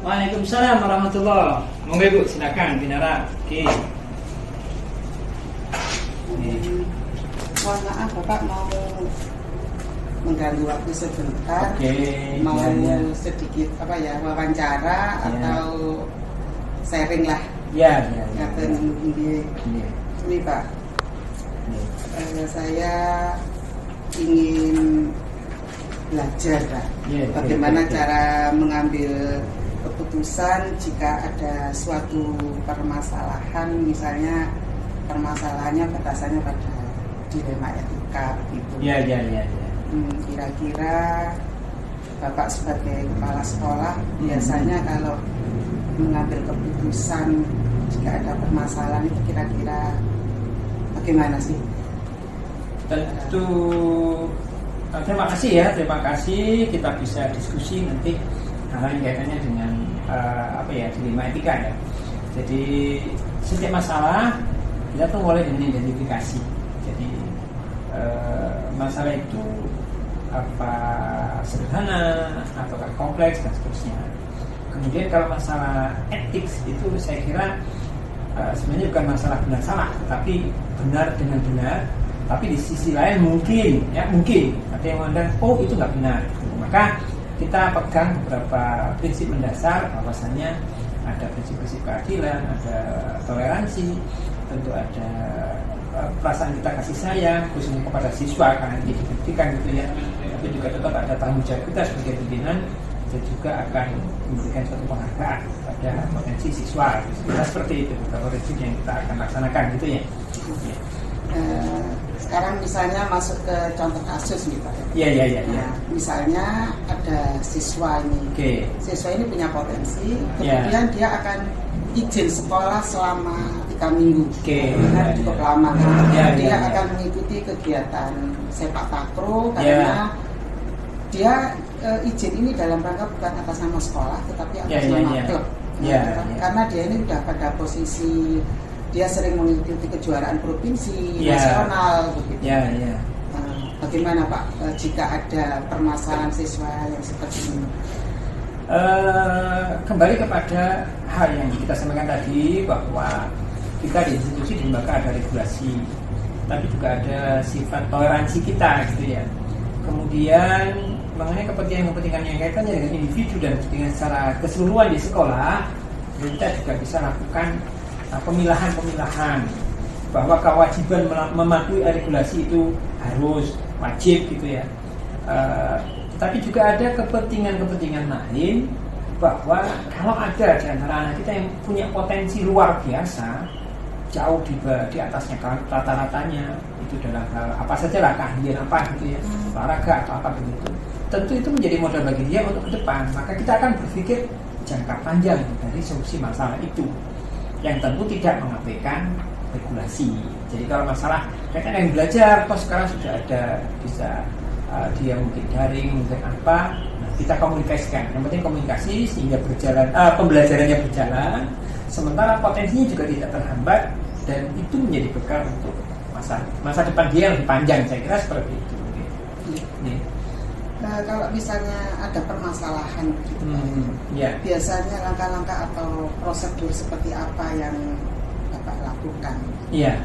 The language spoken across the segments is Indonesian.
Waalaikumsalam warahmatullahi. Monggo Ibu, silakan Binara. Oke. Mohon maaf Bapak, mau mengganggu waktu sebentar. Oke. Mau Ya. sedikit wawancara atau sharing lah. Ya. Ngaten ini Pak. Saya ingin belajar Pak. Bagaimana cara mengambil keputusan jika ada suatu permasalahan, misalnya permasalahannya batasannya pada dilema etika begitu. Ya. Kira-kira Bapak sebagai kepala sekolah biasanya kalau mengambil keputusan jika ada permasalahan itu kira-kira bagaimana sih? Tentu terima kasih kita bisa diskusi nanti hal yang kaitannya dengan dilema etika ya. Jadi setiap masalah kita tuh boleh mengidentifikasi. Jadi masalah itu apa sederhana ataukah kompleks dan seterusnya. Kemudian kalau masalah etik itu saya kira sebenarnya bukan masalah benar salah, tapi benar dengan benar. Tapi di sisi lain mungkin ada yang memandang itu nggak benar. Maka kita pegang beberapa prinsip mendasar, bahwasanya ada prinsip-prinsip keadilan, ada toleransi, tentu ada perasaan kita kasih sayang khususnya kepada siswa karena dia dibuktikan gitu ya. Tapi juga tetap ada tanggung jawab kita sebagai pimpinan dan juga akan memberikan suatu penghargaan pada potensi siswa. Kita seperti itu beberapa prinsip yang kita akan laksanakan gitu ya. Sekarang misalnya masuk ke contoh kasus nih Pak. Iya. Nah, misalnya ada siswa ini. Siswa ini punya potensi, kemudian dia akan izin sekolah selama 3 minggu. Cukup lama. Dia akan mengikuti kegiatan sepak takraw karena dia izin ini dalam rangka bukan atas nama sekolah tetapi atas nama klub. Karena dia ini sudah pada posisi dia sering mengikuti kejuaraan provinsi, nasional begitu. Bagaimana Pak jika ada permasalahan siswa yang seperti ini? Kembali kepada hal yang kita sampaikan tadi, bahwa kita di institusi di lembaga ada regulasi, tapi juga ada sifat toleransi kita gitu ya. Kemudian mengenai kepentingan yang kaitannya dengan individu dan kepentingan secara keseluruhan di sekolah, kita juga bisa lakukan pemilahan bahwa kewajiban mematuhi regulasi itu harus wajib gitu ya. Tetapi juga ada kepentingan lain, bahwa kalau ada di antara anak kita yang punya potensi luar biasa, jauh di atasnya rata-ratanya, itu dalam hal apa saja lah, keahlian apa gitu ya, olahraga atau apa begitu, tentu itu menjadi modal bagi dia untuk ke depan. Maka kita akan berpikir jangka panjang dari solusi masalah itu, yang tentu tidak mengabaikan regulasi. Jadi kalau masalah kaitan yang belajar, sekarang sudah ada bisa dia mungkin daring, mungkin apa, kita komunikasikan. Yang penting komunikasi sehingga berjalan, pembelajarannya berjalan, sementara potensinya juga tidak terhambat, dan itu menjadi bekal untuk masa depan dia yang lebih panjang. Saya kira seperti itu. Kalau misalnya ada permasalahan gitu, biasanya langkah-langkah atau prosedur seperti apa yang Bapak lakukan? Iya.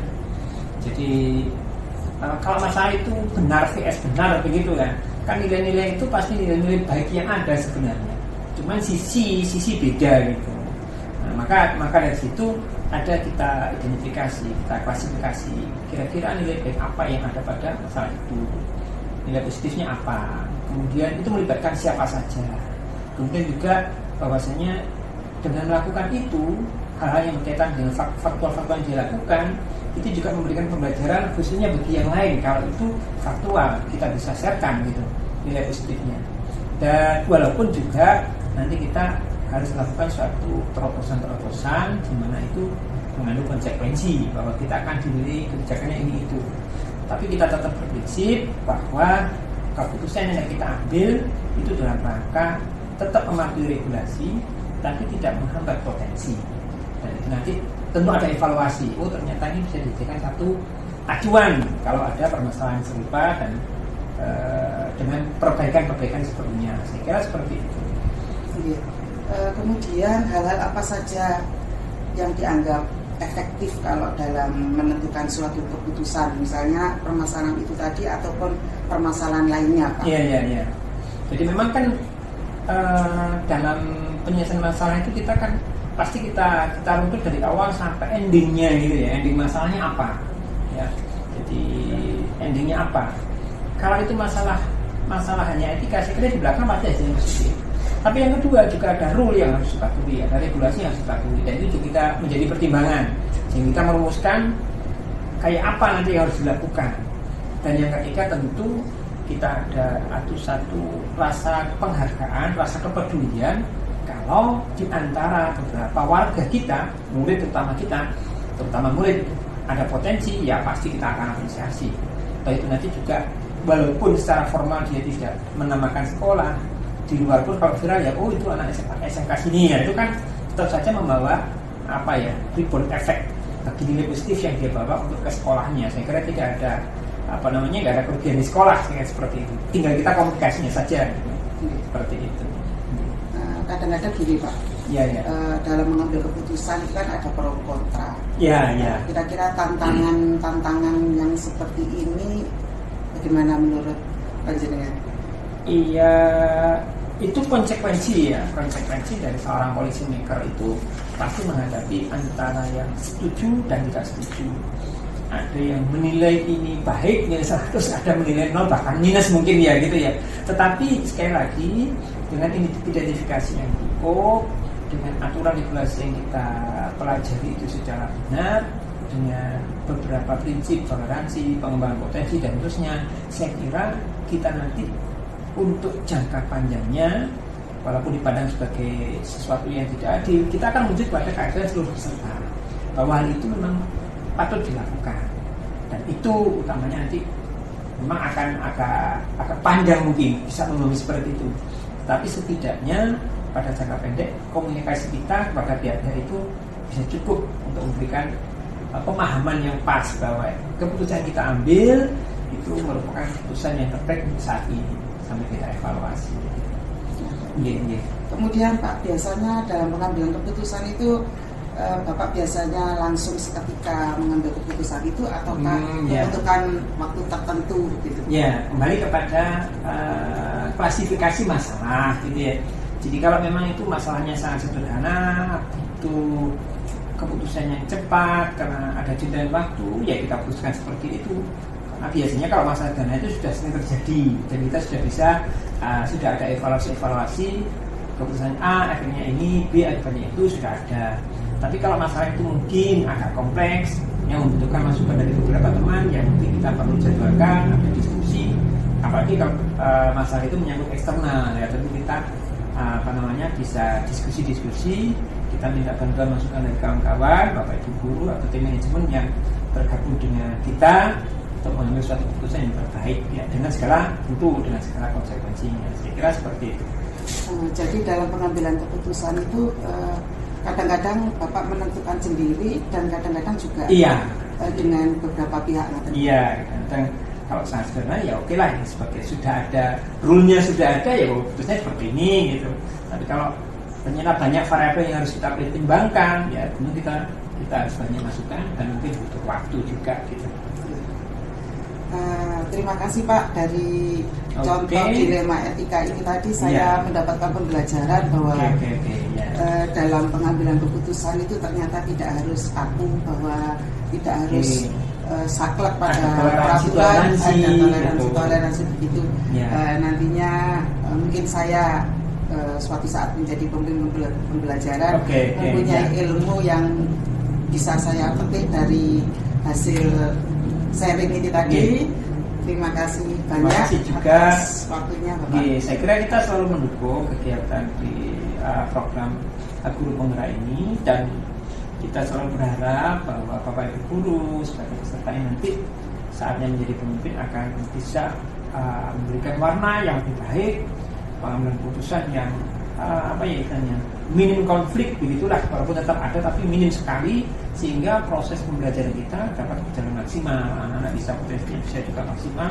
Jadi kalau masalah itu benar vs benar begitu kan nilai-nilai itu pasti nilai-nilai baik yang ada sebenarnya. Cuman sisi beda gitu. Nah, maka dari situ ada kita identifikasi, kita klasifikasi kira-kira nilai baik apa yang ada pada masalah itu. Nilai positifnya apa, kemudian itu melibatkan siapa saja, kemudian juga bahwasanya dengan melakukan itu hal-hal yang berkaitan dengan faktual-faktual yang dilakukan itu juga memberikan pembelajaran khususnya bagi yang lain. Kalau itu faktual kita bisa sharekan gitu nilai positifnya, dan walaupun juga nanti kita harus melakukan suatu terobosan di mana itu mengandung konsekuensi bahwa kita akan dinilai kebijakannya ini itu. Tapi kita tetap berprinsip bahwa keputusan yang kita ambil itu dalam rangka tetap mematuhi regulasi, tapi tidak menghambat potensi. Dan itu nanti tentu ada evaluasi. Ternyata ini bisa dijadikan satu acuan kalau ada permasalahan serupa dan dengan perbaikan sebelumnya. Saya kira seperti itu. Kemudian hal-hal apa saja yang dianggap efektif kalau dalam menentukan suatu keputusan, misalnya permasalahan itu tadi ataupun permasalahan lainnya, Pak? Iya. Jadi memang kan dalam penyelesaian masalah itu kita kan pasti kita runtut dari awal sampai endingnya gitu ya. Ending masalahnya apa? Ya. Jadi endingnya apa? Kalau itu masalah hanya etika, saya kira di belakang pasti ada yang positif. Tapi yang kedua juga ada rule yang harus dipatuhi, ada regulasi yang harus dipatuhi, dan itu juga kita menjadi pertimbangan sehingga kita merumuskan kayak apa nanti yang harus dilakukan. Dan yang ketiga tentu kita ada satu rasa penghargaan, rasa kepedulian kalau di antara beberapa warga kita, murid terutama murid, ada potensi, ya pasti kita akan apresiasi. Atau itu nanti juga walaupun secara formal dia tidak menamakan sekolah, di luar pun kalau viral ya, oh itu anak SMK sini ya, itu kan tetap saja membawa rebound effect bagi nilai positif yang dia bawa untuk ke sekolahnya. Saya kira tidak ada nggak ada kerugian di sekolah seperti itu. Tinggal kita komunikasinya saja gitu. Seperti itu. Kadang-kadang gini, Pak. Iya. Dalam mengambil keputusan kan ada pro kontra. Iya. Kira-kira tantangan yang seperti ini bagaimana menurut panjenengan? Iya, itu konsekuensi dari seorang policy maker itu pasti menghadapi antara yang setuju dan tidak setuju. Ada yang menilai ini baik, nilai 100, ada menilai 0, bahkan minus mungkin ya gitu ya. Tetapi sekali lagi dengan identifikasi yang cukup, dengan aturan regulasi yang kita pelajari itu secara benar, dengan beberapa prinsip toleransi, pengembangan potensi dan terusnya, saya kira kita nanti untuk jangka panjangnya, walaupun dipandang sebagai sesuatu yang tidak adil, kita akan menuju pada keadilan seluruh peserta, bahwa hal itu memang patut dilakukan. Dan itu utamanya nanti memang akan agak panjang mungkin bisa memenuhi seperti itu. Tapi setidaknya pada jangka pendek komunikasi kita kepada pihak-pihak itu bisa cukup untuk memberikan pemahaman yang pas bahwa keputusan kita ambil itu merupakan keputusan yang terbaik untuk saat ini sampai kita evaluasi. Iya. Kemudian Pak, biasanya dalam pengambilan keputusan itu Bapak biasanya langsung seketika mengambil keputusan itu ataukah membutuhkan waktu tertentu gitu? Ya, kembali kepada klasifikasi masalah gitu ya. Jadi kalau memang itu masalahnya sangat sederhana, butuh keputusan yang cepat karena ada jeda waktu, ya kita putuskan seperti itu. Nah, biasanya kalau masalah dana itu sudah sering terjadi dan kita sudah bisa sudah ada evaluasi keputusan A akhirnya ini, B akhirnya itu sudah ada. Tapi kalau masalah itu mungkin agak kompleks yang membutuhkan masukan dari beberapa teman yang mungkin kita perlu jadwalkan, ada diskusi, apalagi kalau masalah itu menyangkut eksternal ya, tentu kita bisa diskusi, kita minta bantuan masukan dari kawan-kawan, bapak ibu guru atau tim manajemen yang tergabung dengan kita untuk mengambil suatu keputusan yang terbaik ya, dengan segala konsekuensinya. Saya kira seperti itu. Jadi dalam pengambilan keputusan itu kadang-kadang Bapak menentukan sendiri dan kadang-kadang juga dengan beberapa pihak. Iya, kadang kalau sangat sederhana ya oke lah, sebagai sudah ada rule-nya sudah ada ya keputusannya seperti ini gitu. Tapi kalau ternyata banyak variabel yang harus kita pertimbangkan ya tentu kita harus banyak masukan dan mungkin butuh waktu juga gitu. Terima kasih Pak, dari contoh dilema etika ini tadi saya mendapatkan pembelajaran bahwa dalam pengambilan keputusan itu ternyata tidak harus kaku, bahwa tidak harus saklek pada peraturan, ada toleransi begitu. Nantinya mungkin saya suatu saat menjadi pembelajaran, mempunyai ilmu yang bisa saya petik dari hasil sharing ini tadi. Terima kasih banyak. Terima kasih juga atas waktunya Bapak. Saya kira kita selalu mendukung kegiatan di program Guru Penggerak ini, dan kita selalu berharap bahwa Bapak Ibu guru sebagai peserta yang nanti saatnya menjadi pemimpin akan bisa memberikan warna yang lebih baik, pengambilan keputusan yang minim konflik, begitulah, walaupun tetap ada tapi minim sekali, sehingga proses pembelajaran kita dapat berjalan maksimal, anak-anak bisa potensinya bisa juga maksimal,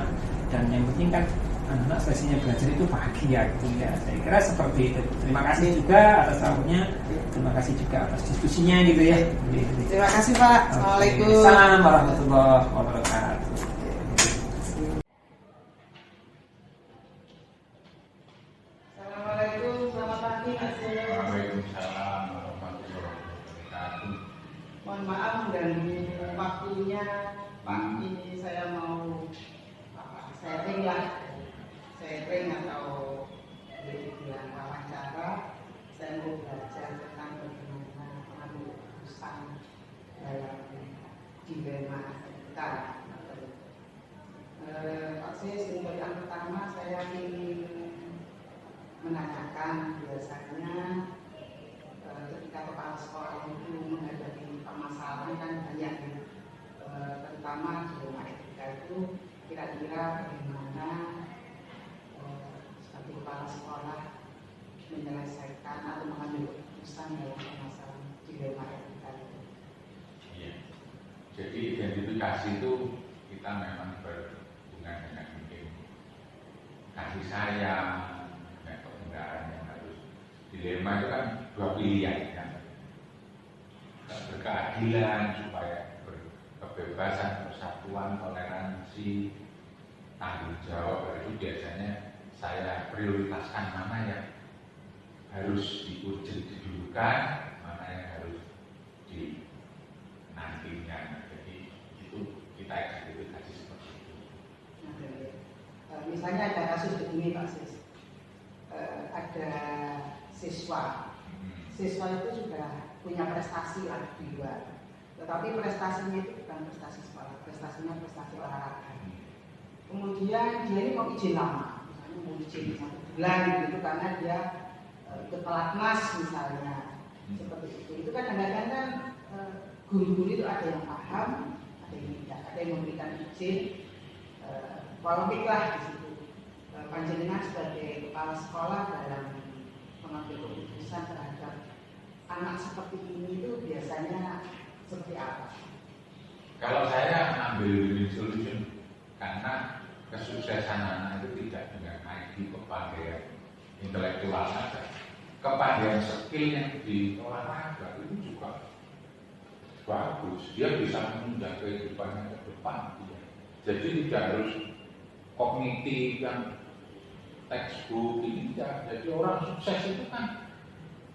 dan yang penting kan anak-anak sesinya belajar itu bahagia gitu ya. Saya kira seperti itu. Terima kasih juga atas waktunya, terima kasih juga atas diskusinya gitu ya. Terima kasih Pak. Assalamualaikum. Salam warahmatullahi wabarakatuh. Assalamualaikum, selamat pagi. Waalaikumsalam warahmatullahi wabarakatuh. Mohon maaf mengganggu waktunya Pak. Ini saya mau sharing atau bilang wawancara. Saya mau belajar tentang bagaimana mengambil keputusan dalam dilema kita. Pak Sis, untuk yang pertama saya ingin menanyakan, biasanya ketika kepala sekolah itu menghadapi permasalahan kan banyak ya, terutama dilema etika itu kira-kira bagaimana sebagai kepala sekolah menyelesaikan atau mengambil keputusan dalam permasalahan dilema etika itu. Iya. Jadi identifikasi itu kita memang berhubungan dengan mungkin kasih sayang, dengan kebenaran yang harus. Dilema itu kan dua pilihan kan. Berkeadilan supaya berkebebasan, persatuan, toleransi, tanggung jawab, itu biasanya saya prioritaskan mana yang harus didulukan, mana yang harus dinantikan. Jadi itu kita identifikasi seperti itu. Misalnya ada kasus begini Pak Sis, ada siswa itu sudah punya prestasi lah di luar, tetapi prestasinya itu bukan prestasi sekolah, prestasinya prestasi olahraga. Kemudian dia ini mau izin lama, misalnya mau izin 1 bulan gitu karena dia ikut pelatnas misalnya, seperti itu. Itu kan kadang-kadang guru-guru itu ada yang paham, ada yang tidak, ada yang memberikan izin, polemik lah di situ. Panjenengan sebagai kepala sekolah dalam mengambil keputusan terhadap anak seperti ini itu biasanya seperti apa? Kalau saya ambil win-win solution, karena kesuksesan anak itu tidak dengan ID kepandaian intelektual saja, kepandaian skill yang di olahraga itu juga bagus. Dia bisa menunjang kehidupannya ke depan. Jadi tidak harus kognitif yang textbook ini tidak. Jadi orang sukses itu kan,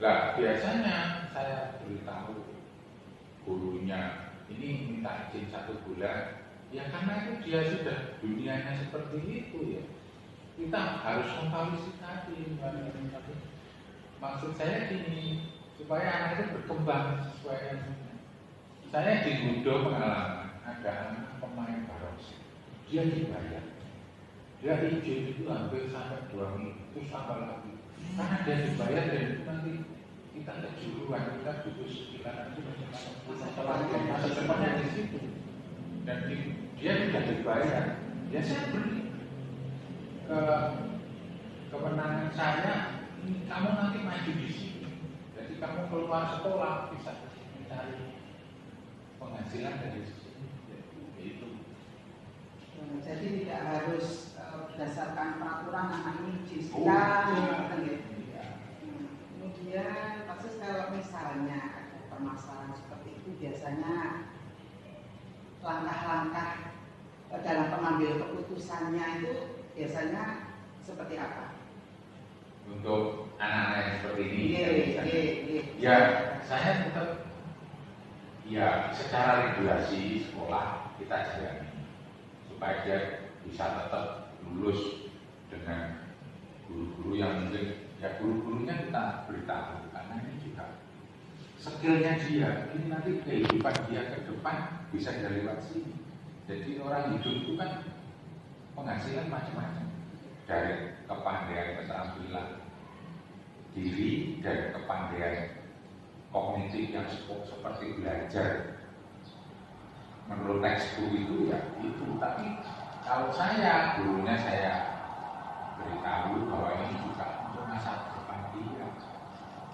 lah biasanya saya beritahu gurunya ini minta izin 1 bulan, ya karena itu dia sudah dunianya seperti itu ya. Kita harus memfasilitasi. Maksud saya gini, supaya anak itu berkembang sesuai dengan. Saya di Gudo pengalaman ada anak pemain baros, dia dibayar, dia izin itu hampir sampai 2 minggu, terus tambah lagi, karena dia dibayar dan itu nanti kita kejuruan, kita butuh sekitar masa depannya di situ, dan dia sudah dibayar, ya saya beri kewenangan saya, kamu nanti maju di sini, jadi kamu keluar sekolah bisa mencari penghasilan dari sini, itu. Jadi tidak harus berdasarkan peraturan anak ini sekian, Kemudian pasti kalau misalnya ada permasalahan seperti itu, biasanya langkah-langkah dalam pengambil keputusannya itu biasanya seperti apa? Untuk anak-anak yang seperti ini, ya saya tetap, ya secara regulasi sekolah kita jalani supaya dia bisa tetap lulus dengan guru-guru yang mungkin, ya guru-gurunya kita beritahu karena ini juga skillnya dia, ini nanti kehidupan dia ke depan bisa dari lewat sini. Jadi orang hidup itu kan penghasilan macam-macam, dari kepandaian keterampilan diri dan kepandaian kognitif yang seperti belajar menurut textbook itu ya itu. Tapi kalau saya gurunya, saya beritahu bahwa ini juga untuk masa depan dia,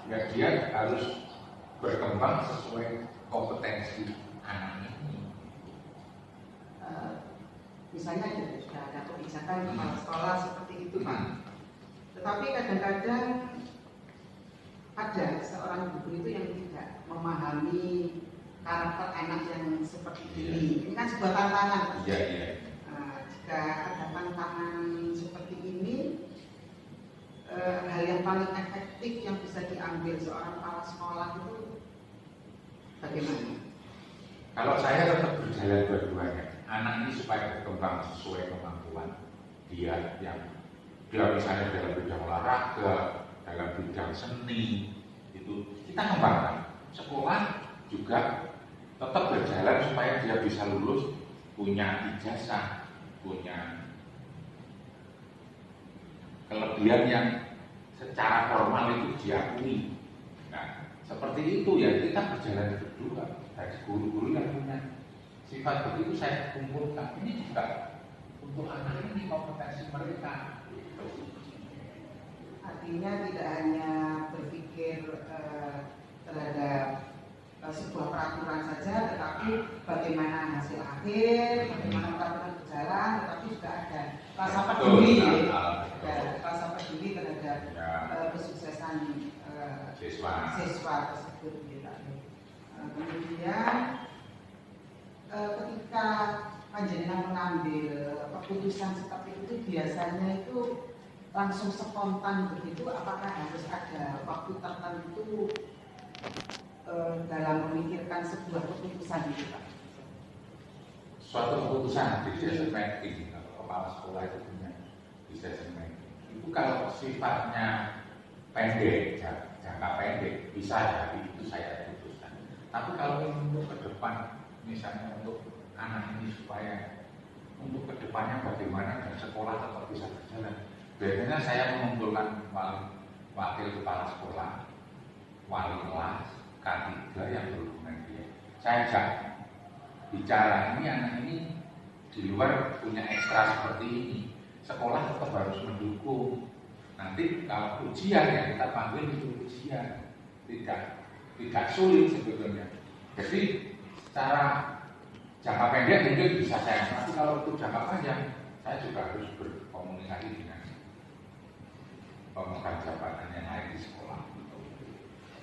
ya dia harus berkembang sesuai kompetensi anak ini. misalnya sudah ada kebijakan kepala sekolah seperti itu Pak. Tetapi kadang-kadang ada seorang guru itu yang tidak memahami karakter anak yang seperti ini. Ini kan sebuah tantangan Pak. Jika ada tantangan seperti ini, hal yang paling efektif yang bisa diambil seorang kepala sekolah itu bagaimana? Kalau saya tetap berjalan dua-duanya, anak ini supaya berkembang sesuai kemampuan dia, yang dia misalnya dalam bidang olahraga, dalam bidang seni, itu kita kembangkan. Sekolah juga tetap berjalan supaya dia bisa lulus, punya ijazah, punya kelebihan yang secara formal itu diakui. Nah, seperti itu ya, kita berjalan berdua. Dari guru-guru yang punya sifat begitu saya kumpulkan. Ini juga untuk anak ini kompetensi mereka. Artinya tidak hanya berpikir terhadap sebuah peraturan saja, tetapi bagaimana hasil akhir, bagaimana peraturan berjalan, tetapi juga ada rasa peduli, rasa peduli terhadap kesuksesan siswa tersebut. Kemudian ketika panjenengan mengambil keputusan seperti itu, biasanya itu langsung spontan begitu, apakah harus ada waktu tertentu dalam memikirkan sebuah keputusan itu Pak? Suatu keputusan di assessment kalau kepala sekolah itu punya assessment itu kalau sifatnya pendek, jangka pendek bisa jadi itu saya putuskan. Tapi kalau untuk ke depan, misalnya untuk anak ini supaya untuk kedepannya bagaimana dan sekolah tetap bisa berjalan, biasanya saya mengumpulkan wakil kepala sekolah, wali kelas, K3 yang berhubungan dia. Saya ajak bicara, ini anak ini di luar punya ekstra seperti ini, sekolah tetap harus mendukung. Nanti kalau ujian ya kita panggil itu ujian, tidak sulit sebetulnya. Jadi secara jangka pendek mungkin bisa saya, tapi kalau untuk jangka panjang saya juga harus berkomunikasi dengan pemegang jabatan yang lain di sekolah.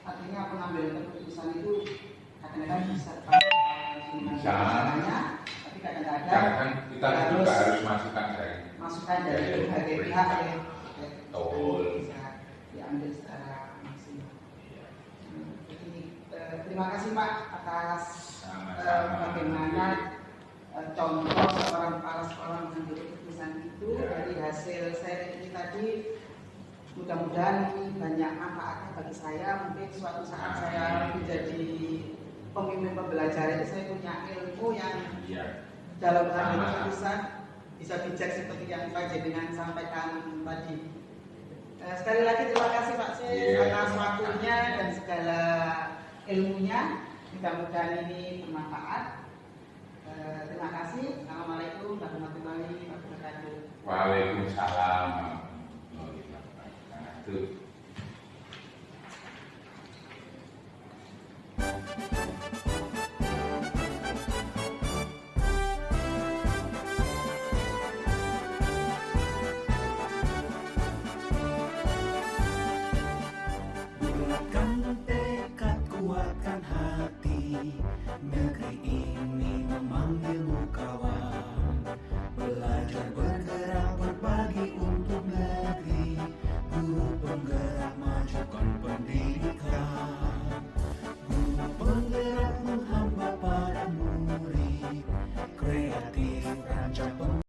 Artinya pengambilan keputusan itu kadang-kadang bisa tapi kadang-kadang kita juga harus masukan dari berbagai pihak yang bisa diambil secara maksimal. Jadi terima kasih Pak atas bagaimana contoh seorang kepala sekolah mengambil keputusan itu. Dari hasil sharing ini tadi, mudah-mudahan ini banyak manfaatnya bagi saya. Mungkin suatu saat saya menjadi pemimpin pembelajaran itu, saya punya ilmu yang dalam mengambil keputusan bisa bijak seperti yang Pak Jenengan sampaikan tadi. Sekali lagi terima kasih Pak Sis atas waktunya dan segala ilmunya. Mudah-mudahan ini bermanfaat. Terima kasih. Assalamualaikum warahmatullahi wabarakatuh. Waalaikumsalam warahmatullahi wabarakatuh. Bulatkan tekad, kuatkan hati.